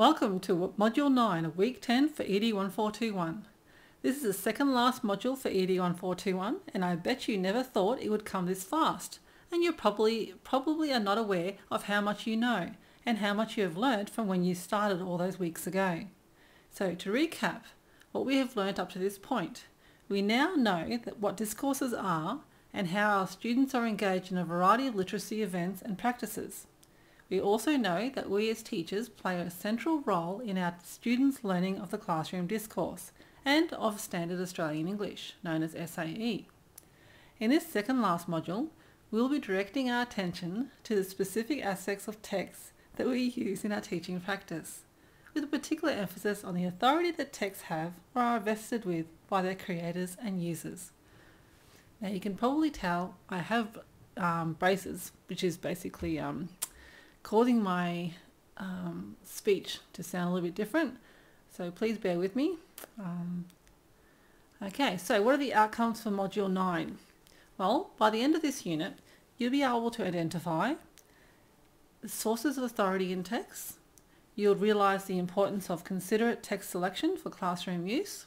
Welcome to Module 9 of Week 10 for ED 1421. This is the second last module for ED 1421 and I bet you never thought it would come this fast, and you probably are not aware of how much you know and how much you have learned from when you started all those weeks ago. So to recap what we have learnt up to this point, we now know that what discourses are and how our students are engaged in a variety of literacy events and practices. We also know that we as teachers play a central role in our students' learning of the classroom discourse and of Standard Australian English, known as SAE. In this second last module, we'll be directing our attention to the specific aspects of text that we use in our teaching practice, with a particular emphasis on the authority that texts have or are vested with by their creators and users. Now you can probably tell I have braces, which is basically causing my speech to sound a little bit different, so please bear with me. Okay, so what are the outcomes for Module 9? Well, by the end of this unit, you'll be able to identify the sources of authority in text. You'll realise the importance of considerate text selection for classroom use.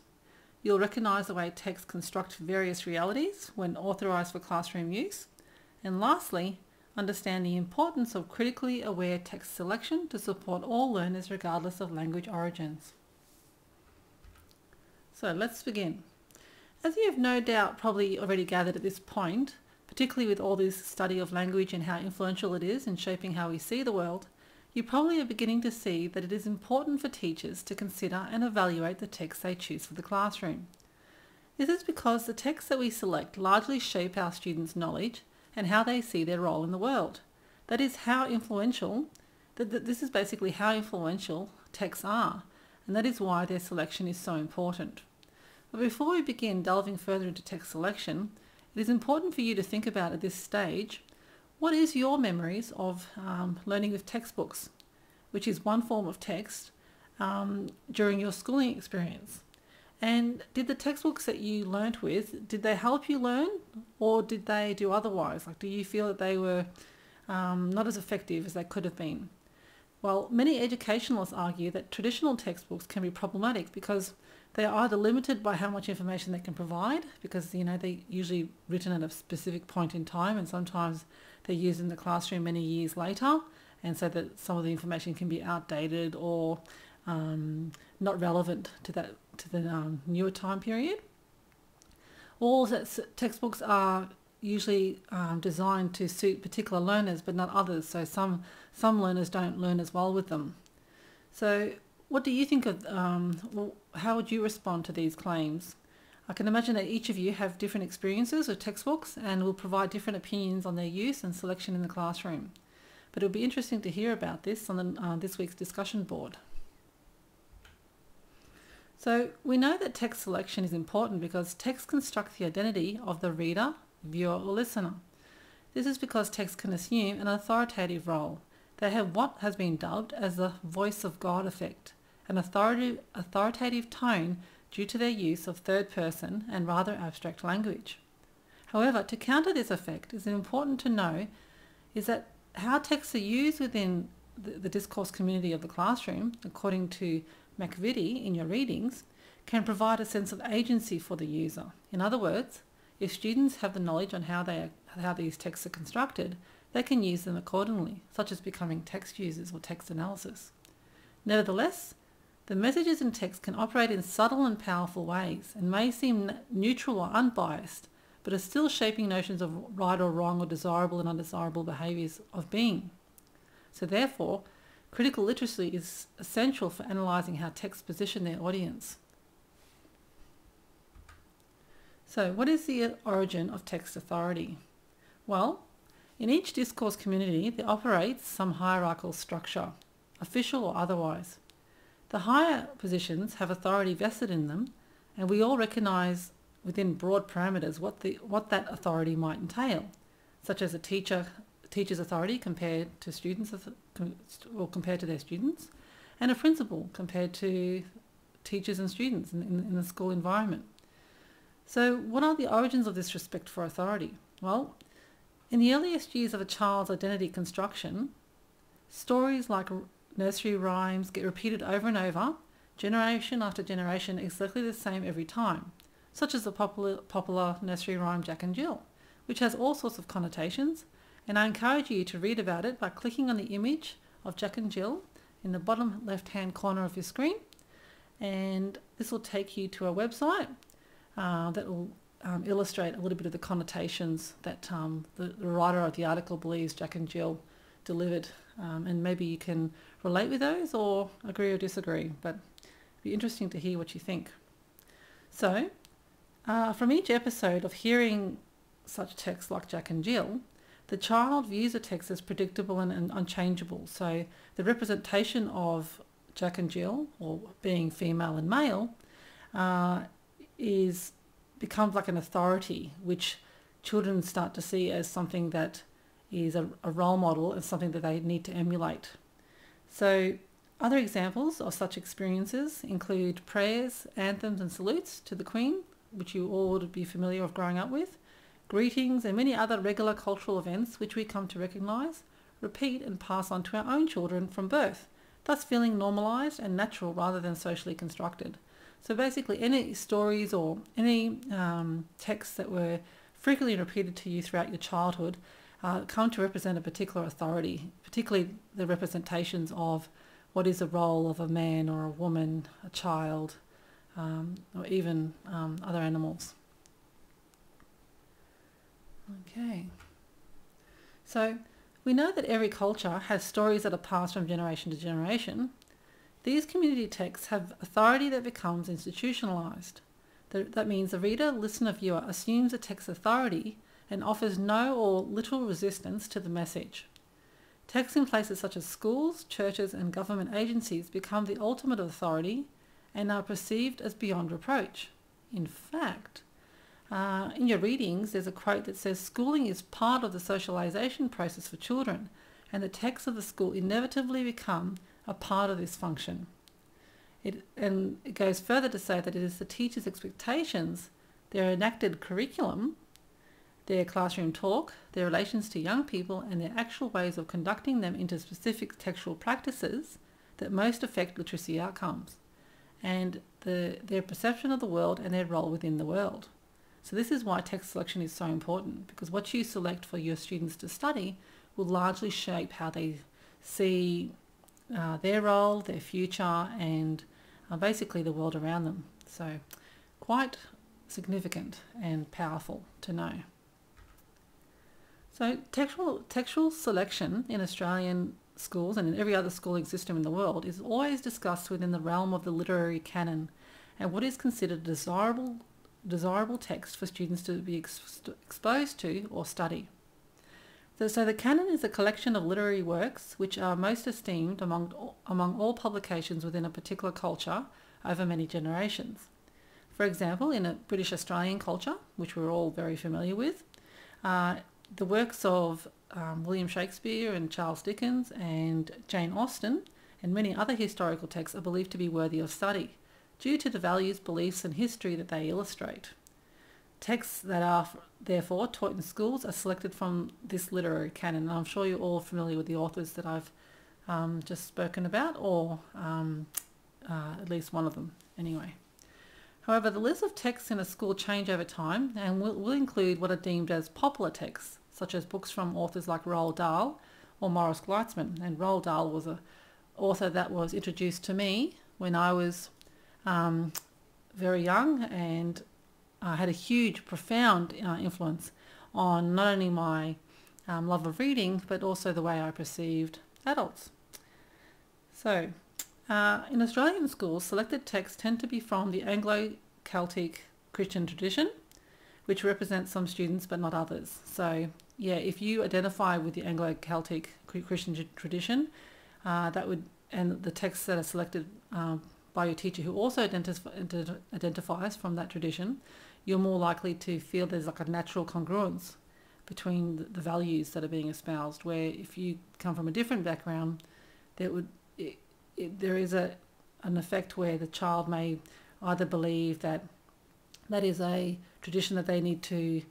You'll recognise the way texts construct various realities when authorised for classroom use. And lastly, understand the importance of critically aware text selection to support all learners regardless of language origins. So let's begin. As you have no doubt probably already gathered at this point, particularly with all this study of language and how influential it is in shaping how we see the world, you probably are beginning to see that it is important for teachers to consider and evaluate the texts they choose for the classroom. This is because the texts that we select largely shape our students' knowledge and how they see their role in the world. That is how influential, this is basically how influential texts are, and that is why their selection is so important. But before we begin delving further into text selection, it is important for you to think about at this stage, what is your memories of learning with textbooks, which is one form of text, during your schooling experience? And did the textbooks that you learnt with, did they help you learn, or did they do otherwise? Like, do you feel that they were not as effective as they could have been? Well, many educationalists argue that traditional textbooks can be problematic because they are either limited by how much information they can provide, because they're usually written at a specific point in time, and sometimes they're used in the classroom many years later, and so that some of the information can be outdated or not relevant to the newer time period. All textbooks are usually designed to suit particular learners but not others, so some learners don't learn as well with them. So what do you think of, how would you respond to these claims? I can imagine that each of you have different experiences with textbooks and will provide different opinions on their use and selection in the classroom. But it would be interesting to hear about this on this week's discussion board. So we know that text selection is important because text constructs the identity of the reader, viewer or listener. This is because text can assume an authoritative role. They have what has been dubbed as the voice of God effect, an authoritative tone due to their use of third person and rather abstract language. However, to counter this effect, it is important to know is that how texts are used within the discourse community of the classroom, according to McVitie in your readings, can provide a sense of agency for the user. In other words, if students have the knowledge on how these texts are constructed, they can use them accordingly, such as becoming text users or text analysis. Nevertheless, the messages in text can operate in subtle and powerful ways and may seem neutral or unbiased, but are still shaping notions of right or wrong or desirable and undesirable behaviours of being. So therefore, critical literacy is essential for analysing how texts position their audience. So what is the origin of text authority? Well, in each discourse community there operates some hierarchical structure, official or otherwise. The higher positions have authority vested in them, and we all recognise within broad parameters what that authority might entail, such as a teacher's authority compared to compared to their students, and a principal compared to teachers and students in the school environment. So what are the origins of this respect for authority? Well, in the earliest years of a child's identity construction, stories like nursery rhymes get repeated over and over, generation after generation, exactly the same every time, such as the popular nursery rhyme Jack and Jill, which has all sorts of connotations, and I encourage you to read about it by clicking on the image of Jack and Jill in the bottom left-hand corner of your screen, and this will take you to a website that will illustrate a little bit of the connotations that the writer of the article believes Jack and Jill delivered, and maybe you can relate with those or agree or disagree, but it'd be interesting to hear what you think. So from each episode of hearing such texts like Jack and Jill, the child views the text as predictable and unchangeable. So the representation of Jack and Jill, or being female and male, becomes like an authority, which children start to see as something that is a role model and something that they need to emulate. So other examples of such experiences include prayers, anthems and salutes to the Queen, which you all would be familiar with growing up with, greetings and many other regular cultural events which we come to recognise, repeat and pass on to our own children from birth, thus feeling normalised and natural rather than socially constructed. So basically any stories or any texts that were frequently repeated to you throughout your childhood come to represent a particular authority, particularly the representations of what is the role of a man or a woman, a child, or even other animals. Okay, so we know that every culture has stories that are passed from generation to generation. These community texts have authority that becomes institutionalized. That means the reader, listener, viewer assumes the text's authority and offers no or little resistance to the message. Texts in places such as schools, churches and government agencies become the ultimate authority and are perceived as beyond reproach. In fact, in your readings, there's a quote that says, "Schooling is part of the socialization process for children, and the texts of the school inevitably become a part of this function." And it goes further to say that it is the teacher's expectations, their enacted curriculum, their classroom talk, their relations to young people, and their actual ways of conducting them into specific textual practices that most affect literacy outcomes, and their perception of the world and their role within the world. So this is why text selection is so important, because what you select for your students to study will largely shape how they see their role, their future, and basically the world around them. So quite significant and powerful to know. So textual selection in Australian schools and in every other schooling system in the world is always discussed within the realm of the literary canon and what is considered desirable text for students to be exposed to or study. So the canon is a collection of literary works which are most esteemed among all publications within a particular culture over many generations. For example, in a British Australian culture, which we're all very familiar with, the works of William Shakespeare and Charles Dickens and Jane Austen and many other historical texts are believed to be worthy of study due to the values, beliefs and history that they illustrate. Texts that are therefore taught in schools are selected from this literary canon. And I'm sure you're all familiar with the authors that I've just spoken about, or at least one of them anyway. However, the list of texts in a school change over time and will include what are deemed as popular texts, such as books from authors like Roald Dahl or Morris Gleitzman. And Roald Dahl was an author that was introduced to me when I was very young, and had a huge, profound influence on not only my love of reading, but also the way I perceived adults. So, in Australian schools, selected texts tend to be from the Anglo-Celtic Christian tradition, which represents some students but not others. So, yeah, if you identify with the Anglo-Celtic Christian tradition, and the texts that are selected by your teacher who also identifies from that tradition, you're more likely to feel there's like a natural congruence between the values that are being espoused, where if you come from a different background, there is an effect where the child may either believe that is a tradition that they need to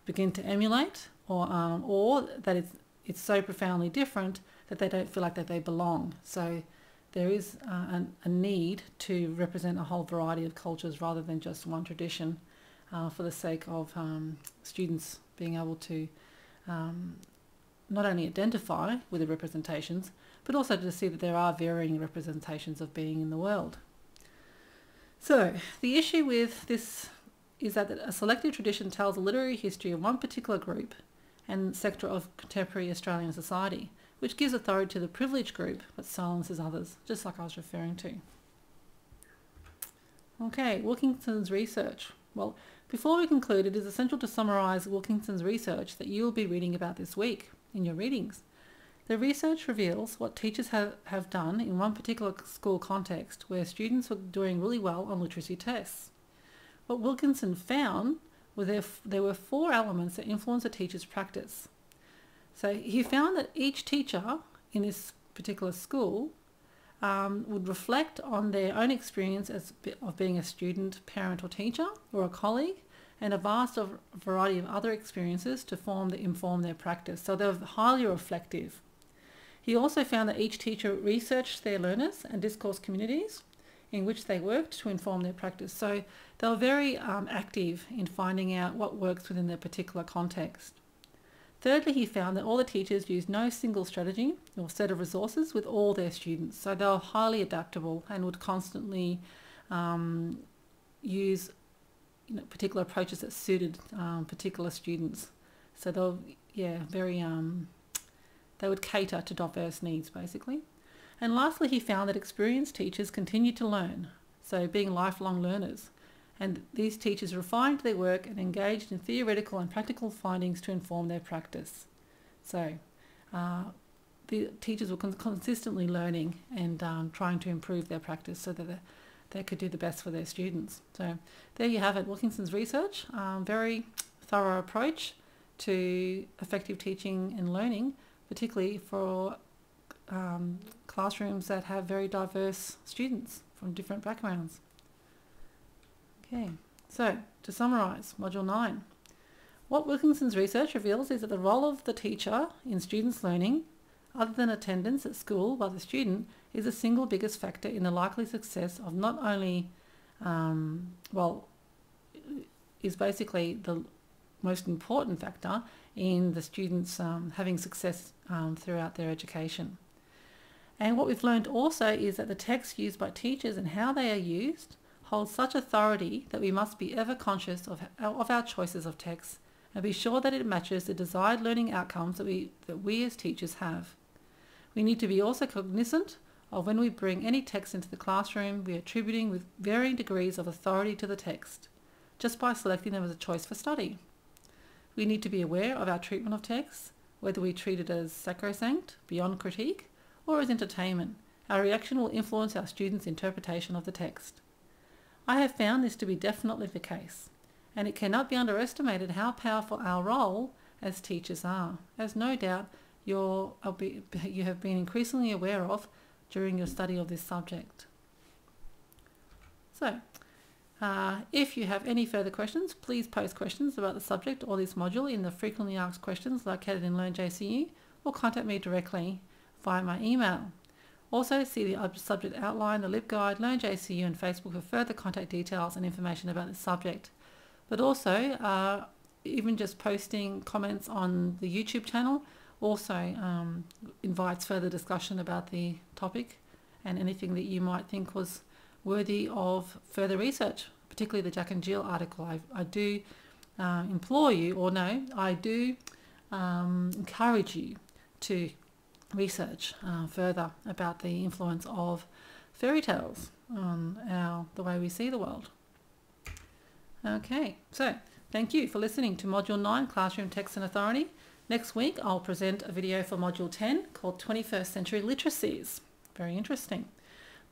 begin to emulate, or that it's so profoundly different that they don't feel like that they belong. So there is a need to represent a whole variety of cultures rather than just one tradition, for the sake of students being able to not only identify with the representations, but also to see that there are varying representations of being in the world. So the issue with this is that a selective tradition tells a literary history of one particular group and sector of contemporary Australian society, which gives authority to the privileged group but silences others, just like I was referring to. Okay, Wilkinson's research. Well, before we conclude, it is essential to summarise Wilkinson's research that you will be reading about this week in your readings. The research reveals what teachers have done in one particular school context where students were doing really well on literacy tests. What Wilkinson found was there were 4 elements that influence a teacher's practice. So he found that each teacher in this particular school would reflect on their own experience of being a student, parent or teacher or a colleague, and a vast variety of other experiences to inform their practice. So they were highly reflective. He also found that each teacher researched their learners and discourse communities in which they worked to inform their practice. So they were very active in finding out what works within their particular context. Thirdly, he found that all the teachers used no single strategy or set of resources with all their students. So they were highly adaptable and would constantly use particular approaches that suited particular students. So they were, they would cater to diverse needs basically. And lastly, he found that experienced teachers continued to learn, so being lifelong learners. And these teachers refined their work and engaged in theoretical and practical findings to inform their practice. So the teachers were consistently learning and trying to improve their practice so that they could do the best for their students. So there you have it, Wilkinson's research. Very thorough approach to effective teaching and learning, particularly for classrooms that have very diverse students from different backgrounds. Okay, so to summarise, Module 9. What Wilkinson's research reveals is that the role of the teacher in students' learning, other than attendance at school by the student, is the single biggest factor in the likely success of not only, is basically the most important factor in the students having success throughout their education. And what we've learned also is that the texts used by teachers and how they are used hold such authority that we must be ever conscious of our choices of text and be sure that it matches the desired learning outcomes that we as teachers have. We need to be also cognizant of when we bring any text into the classroom, we are attributing with varying degrees of authority to the text, just by selecting them as a choice for study. We need to be aware of our treatment of texts, whether we treat it as sacrosanct, beyond critique, or as entertainment. Our reaction will influence our students' interpretation of the text. I have found this to be definitely the case, and it cannot be underestimated how powerful our role as teachers are, as no doubt you have been increasingly aware of during your study of this subject. So, if you have any further questions, please post questions about the subject or this module in the frequently asked questions located in LearnJCU, or contact me directly via my email. Also, see the subject outline, the LibGuide, LearnJCU and Facebook for further contact details and information about this subject. But also, even just posting comments on the YouTube channel also invites further discussion about the topic and anything that you might think was worthy of further research, particularly the Jack and Jill article. I do implore you, or no, I do encourage you to research further about the influence of fairy tales on the way we see the world. Okay, so thank you for listening to Module 9, Classroom Text and Authority. Next week I'll present a video for Module 10 called 21st Century Literacies. Very interesting.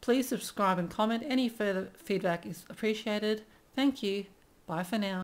Please subscribe and comment. Any further feedback is appreciated. Thank you. Bye for now.